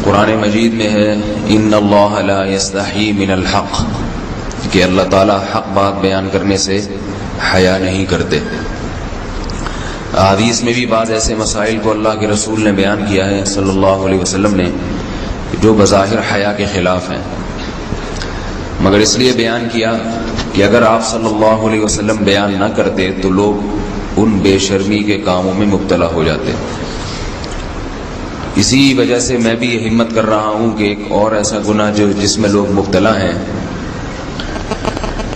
قرآن مجید میں ہے ان اللہ لا یستحی من الحق، کہ اللہ تعالیٰ حق بات بیان کرنے سے حیا نہیں کرتے۔ حدیث میں بھی بعض ایسے مسائل کو اللہ کے رسول نے بیان کیا ہے صلی اللہ علیہ وسلم نے جو بظاہر حیا کے خلاف ہیں، مگر اس لیے بیان کیا کہ اگر آپ صلی اللہ علیہ وسلم بیان نہ کرتے تو لوگ ان بے شرمی کے کاموں میں مبتلا ہو جاتے۔ اسی وجہ سے میں بھی یہ ہمت کر رہا ہوں کہ ایک اور ایسا گناہ جس میں لوگ مبتلا ہیں،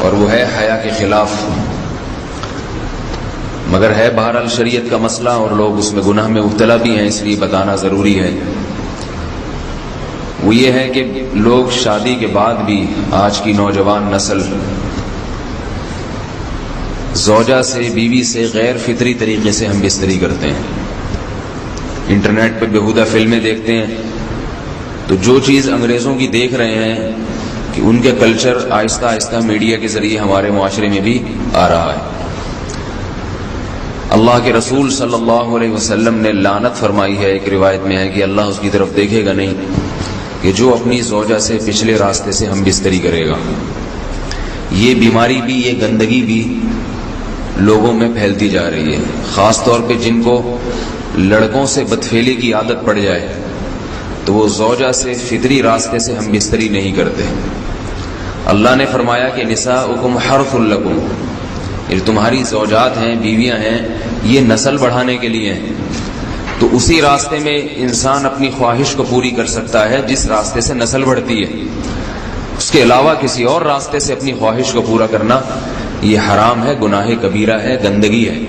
اور وہ ہے حیا کے خلاف، مگر ہے بہرحال شریعت کا مسئلہ اور لوگ اس میں گناہ میں مبتلا بھی ہیں، اس لیے بتانا ضروری ہے۔ وہ یہ ہے کہ لوگ شادی کے بعد بھی، آج کی نوجوان نسل زوجہ سے، بیوی سے غیر فطری طریقے سے ہم بستری کرتے ہیں۔ انٹرنیٹ پہ بیہودہ فلمیں دیکھتے ہیں تو جو چیز انگریزوں کی دیکھ رہے ہیں کہ ان کے کلچر آہستہ آہستہ میڈیا کے ذریعے ہمارے معاشرے میں بھی آ رہا ہے۔ اللہ کے رسول صلی اللہ علیہ وسلم نے لعنت فرمائی ہے، ایک روایت میں ہے کہ اللہ اس کی طرف دیکھے گا نہیں کہ جو اپنی زوجہ سے پچھلے راستے سے ہم بستری کرے گا۔ یہ بیماری بھی، یہ گندگی بھی لوگوں میں پھیلتی جا رہی ہے، خاص طور پہ جن کو لڑکوں سے بدفعلی کی عادت پڑ جائے تو وہ زوجہ سے فطری راستے سے ہم بستری نہیں کرتے۔ اللہ نے فرمایا کہ نساؤکم حرث لکم، یہ تمہاری زوجات ہیں، بیویاں ہیں، یہ نسل بڑھانے کے لیے ہیں۔ تو اسی راستے میں انسان اپنی خواہش کو پوری کر سکتا ہے جس راستے سے نسل بڑھتی ہے، اس کے علاوہ کسی اور راستے سے اپنی خواہش کو پورا کرنا یہ حرام ہے، گناہ کبیرہ ہے، گندگی ہے۔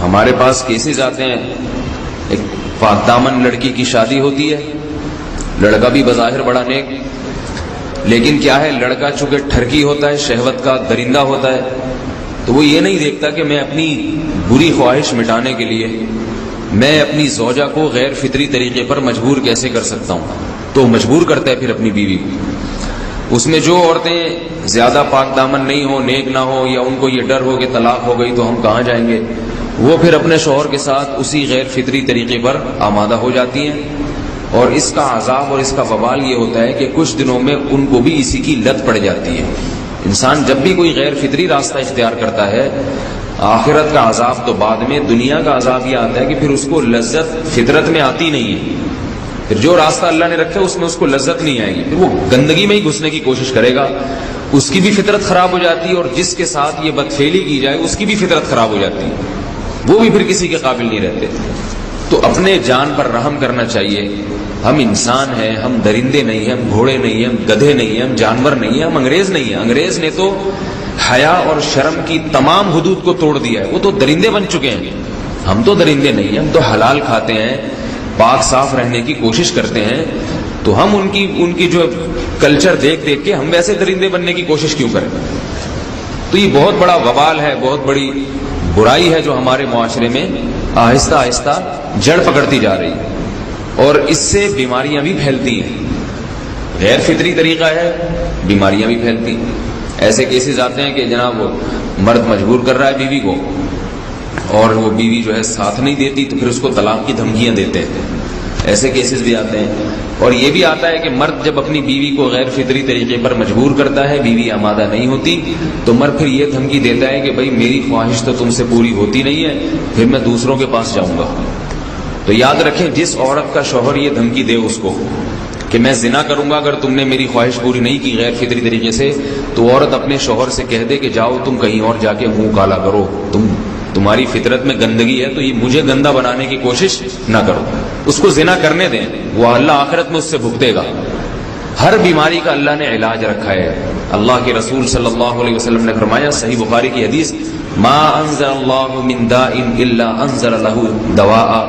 ہمارے پاس کیسز آتے ہیں، ایک پاک دامن لڑکی کی شادی ہوتی ہے، لڑکا بھی بظاہر بڑا نیک، لیکن کیا ہے، لڑکا چونکہ ٹھرکی ہوتا ہے، شہوت کا درندہ ہوتا ہے، تو وہ یہ نہیں دیکھتا کہ میں اپنی بری خواہش مٹانے کے لیے میں اپنی زوجہ کو غیر فطری طریقے پر مجبور کیسے کر سکتا ہوں، تو مجبور کرتا ہے پھر اپنی بیوی کو۔ اس میں جو عورتیں زیادہ پاک دامن نہیں ہو، نیک نہ ہو، یا ان کو یہ ڈر ہو کہ طلاق ہو گئی تو ہم کہاں جائیں گے، وہ پھر اپنے شوہر کے ساتھ اسی غیر فطری طریقے پر آمادہ ہو جاتی ہیں، اور اس کا عذاب اور اس کا وبال یہ ہوتا ہے کہ کچھ دنوں میں ان کو بھی اسی کی لت پڑ جاتی ہے۔ انسان جب بھی کوئی غیر فطری راستہ اختیار کرتا ہے، آخرت کا عذاب تو بعد میں، دنیا کا عذاب یہ آتا ہے کہ پھر اس کو لذت فطرت میں آتی نہیں ہے، پھر جو راستہ اللہ نے رکھا اس میں اس کو لذت نہیں آئے گی، پھر وہ گندگی میں ہی گھسنے کی کوشش کرے گا، اس کی بھی فطرت خراب ہو جاتی ہے، اور جس کے ساتھ یہ بدفعلی کی جائے اس کی بھی فطرت خراب ہو جاتی ہے، وہ بھی پھر کسی کے قابل نہیں رہتے۔ تو اپنے جان پر رحم کرنا چاہیے۔ ہم انسان ہیں، ہم درندے نہیں ہیں، ہم گھوڑے نہیں ہیں، ہم گدھے نہیں ہیں، ہم جانور نہیں ہیں، ہم انگریز نہیں ہیں۔ انگریز نے تو حیا اور شرم کی تمام حدود کو توڑ دیا ہے، وہ تو درندے بن چکے ہیں۔ ہم تو درندے نہیں ہیں، ہم تو حلال کھاتے ہیں، پاک صاف رہنے کی کوشش کرتے ہیں، تو ہم ان کی جو کلچر دیکھ دیکھ کے ہم ویسے درندے بننے کی کوشش کیوں کریں؟ تو یہ بہت بڑا وبال ہے، بہت بڑی برائی ہے جو ہمارے معاشرے میں آہستہ آہستہ جڑ پکڑتی جا رہی ہے، اور اس سے بیماریاں بھی پھیلتی ہیں۔ غیر فطری طریقہ ہے، بیماریاں بھی پھیلتی ہیں۔ ایسے کیسز آتے ہیں کہ جناب وہ مرد مجبور کر رہا ہے بیوی کو، اور وہ بیوی جو ہے ساتھ نہیں دیتی تو پھر اس کو طلاق کی دھمکیاں دیتے ہیں۔ ایسے کیسز بھی آتے ہیں، اور یہ بھی آتا ہے کہ مرد جب اپنی بیوی کو غیر فطری طریقے پر مجبور کرتا ہے، بیوی آمادہ نہیں ہوتی، تو مرد پھر یہ دھمکی دیتا ہے کہ بھائی میری خواہش تو تم سے پوری ہوتی نہیں ہے، پھر میں دوسروں کے پاس جاؤں گا۔ تو یاد رکھیں، جس عورت کا شوہر یہ دھمکی دے اس کو کہ میں زنا کروں گا اگر تم نے میری خواہش پوری نہیں کی غیر فطری طریقے سے، تو عورت اپنے شوہر سے کہہ دے کہ جاؤ تم کہیں اور جا کے منہ کالا کرو، تمہاری فطرت میں گندگی ہے تو یہ مجھے گندا بنانے کی کوشش نہ کرو، اس کو زنا کرنے دیں، وہ اللہ آخرت میں اس سے بھگتے گا۔ ہر بیماری کا اللہ نے علاج رکھا ہے۔ اللہ کے رسول صلی اللہ علیہ وسلم نے فرمایا، صحیح بخاری کی حدیث، ما انزل اللہ من داء الا انزل له دواء،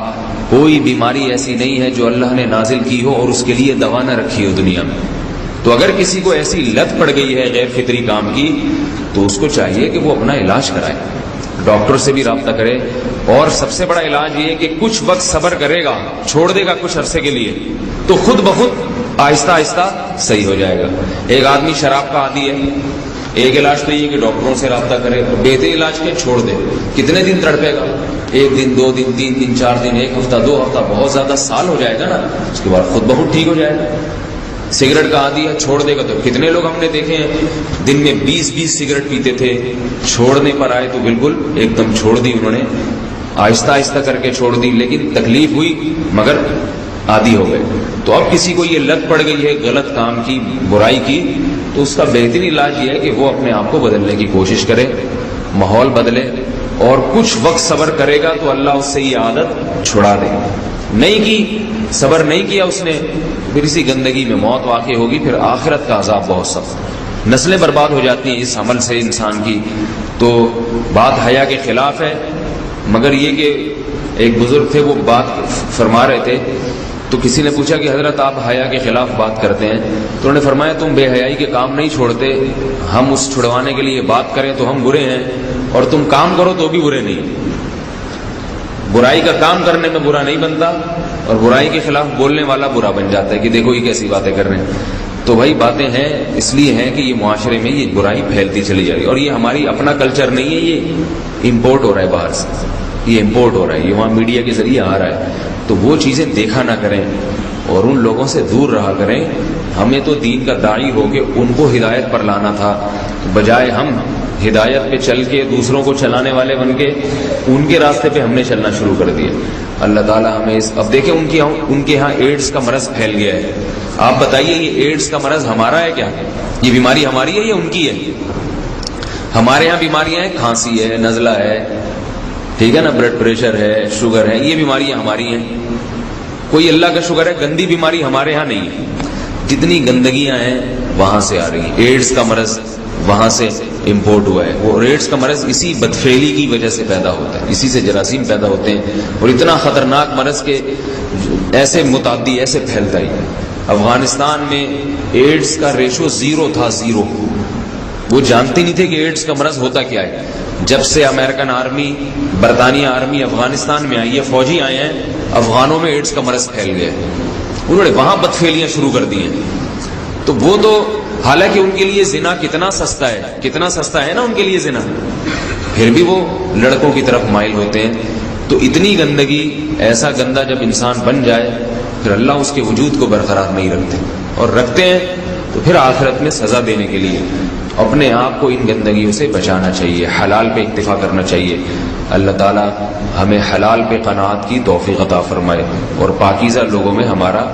کوئی بیماری ایسی نہیں ہے جو اللہ نے نازل کی ہو اور اس کے لیے دوا نہ رکھی ہو دنیا میں۔ تو اگر کسی کو ایسی لت پڑ گئی ہے غیر فطری کام کی، تو اس کو چاہیے کہ وہ اپنا علاج کرائے، ڈاکٹر سے بھی رابطہ کرے، اور سب سے بڑا علاج یہ ہے کہ کچھ وقت صبر کرے گا، چھوڑ دے گا کچھ عرصے کے لیے، تو خود بخود آہستہ آہستہ صحیح ہو جائے گا۔ ایک آدمی شراب کا عادی ہے، ایک علاج تو یہ کہ ڈاکٹروں سے رابطہ کرے، بہتر علاج کے چھوڑ دے، کتنے دن تڑپے گا؟ 1 دن 2 دن 3 دن 4 دن 1 ہفتہ 2 ہفتہ، بہت زیادہ سال ہو جائے گا نا، اس کے بعد خود بخود ٹھیک ہو جائے گا۔ سگریٹ کا عادی ہے، چھوڑ دے گا تو کتنے لوگ ہم نے دیکھے ہیں دن میں 20 سگریٹ پیتے تھے، چھوڑنے پر آئے تو بالکل ایک دم چھوڑ دی انہوں نے، آہستہ آہستہ کر کے چھوڑ دی، لیکن تکلیف ہوئی مگر عادی ہو گئے۔ تو اب کسی کو یہ لت پڑ گئی ہے غلط کام کی، برائی کی، تو اس کا بہترین علاج یہ ہے کہ وہ اپنے آپ کو بدلنے کی کوشش کرے، ماحول بدلے، اور کچھ وقت صبر کرے گا تو اللہ اس سے یہ عادت چھڑا دے۔ نہیں کی، صبر نہیں کیا اس نے، پھر اسی گندگی میں موت واقع ہوگی، پھر آخرت کا عذاب بہت سخت، نسلیں برباد ہو جاتی ہیں اس عمل سے انسان کی۔ تو بات حیا کے خلاف ہے، مگر یہ کہ ایک بزرگ تھے وہ بات فرما رہے تھے، تو کسی نے پوچھا کہ حضرت آپ حیا کے خلاف بات کرتے ہیں، تو انہوں نے فرمایا تم بے حیائی کے کام نہیں چھوڑتے، ہم اس چھڑوانے کے لیے بات کریں تو ہم برے ہیں، اور تم کام کرو تو بھی برے نہیں۔ برائی کا کام کرنے میں برا نہیں بنتا، اور برائی کے خلاف بولنے والا برا بن جاتا ہے کہ دیکھو یہ کیسی باتیں کر رہے ہیں۔ تو بھائی باتیں ہیں اس لیے ہیں کہ یہ معاشرے میں یہ برائی پھیلتی چلی جا رہی ہے، اور یہ ہماری اپنا کلچر نہیں ہے، یہ امپورٹ ہو رہا ہے باہر سے، یہ امپورٹ ہو رہا ہے، یہ وہاں میڈیا کے ذریعے آ رہا ہے۔ تو وہ چیزیں دیکھا نہ کریں اور ان لوگوں سے دور رہا کریں۔ ہمیں تو دین کا داعی ہو کے ان کو ہدایت پر لانا تھا، بجائے ہم ہدایت پہ چل کے دوسروں کو چلانے والے بن کے ان کے راستے پہ ہم نے چلنا شروع کر دیا۔ اللہ تعالیٰ ہمیں اب دیکھیں ان کے ہاں ایڈز کا مرض پھیل گیا ہے۔ آپ بتائیے یہ ایڈز کا مرض ہمارا ہے کیا؟ یہ بیماری ہماری ہے یا ان کی ہے؟ ہمارے ہاں بیماریاں ہیں، کھانسی ہے، نزلہ ہے، ٹھیک ہے نا، بلڈ پریشر ہے، شوگر ہے، یہ بیماریاں ہماری ہیں۔ کوئی اللہ کا شکر ہے گندی بیماری ہمارے ہاں نہیں ہے، جتنی گندگیاں ہیں وہاں سے آ رہی ہیں۔ ایڈز کا مرض وہاں سے امپورٹ ہوا ہے، وہ ایڈز کا مرض اسی بدفعلی کی وجہ سے پیدا ہوتا ہے، اسی سے جراثیم پیدا ہوتے ہیں، اور اتنا خطرناک مرض کے ایسے متعدی ایسے پھیلتا ہی۔ افغانستان میں ایڈز کا ریشو 0 تھا، 0۔ وہ جانتے نہیں تھے کہ ایڈز کا مرض ہوتا کیا ہے۔ جب سے امریکن آرمی، برطانیہ آرمی افغانستان میں آئی ہے، فوجی آئے ہیں، افغانوں میں ایڈز کا مرض پھیل گیا ہے، انہوں نے وہاں بدفعلیاں شروع کر دی ہیں۔ تو وہ تو حالانکہ ان کے لیے زنا کتنا سستا ہے، کتنا سستا ہے نا ان کے لیے زنا، پھر بھی وہ لڑکوں کی طرف مائل ہوتے ہیں۔ تو اتنی گندگی، ایسا گندا جب انسان بن جائے پھر اللہ اس کے وجود کو برقرار نہیں رکھتے، اور رکھتے ہیں تو پھر آخرت میں سزا دینے کے لیے اپنے آپ کو ان گندگیوں سے بچانا چاہیے، حلال پہ اکتفا کرنا چاہیے۔ اللہ تعالی ہمیں حلال پہ قناعت کی توفیق عطا فرمائے اور پاکیزہ لوگوں میں ہمارا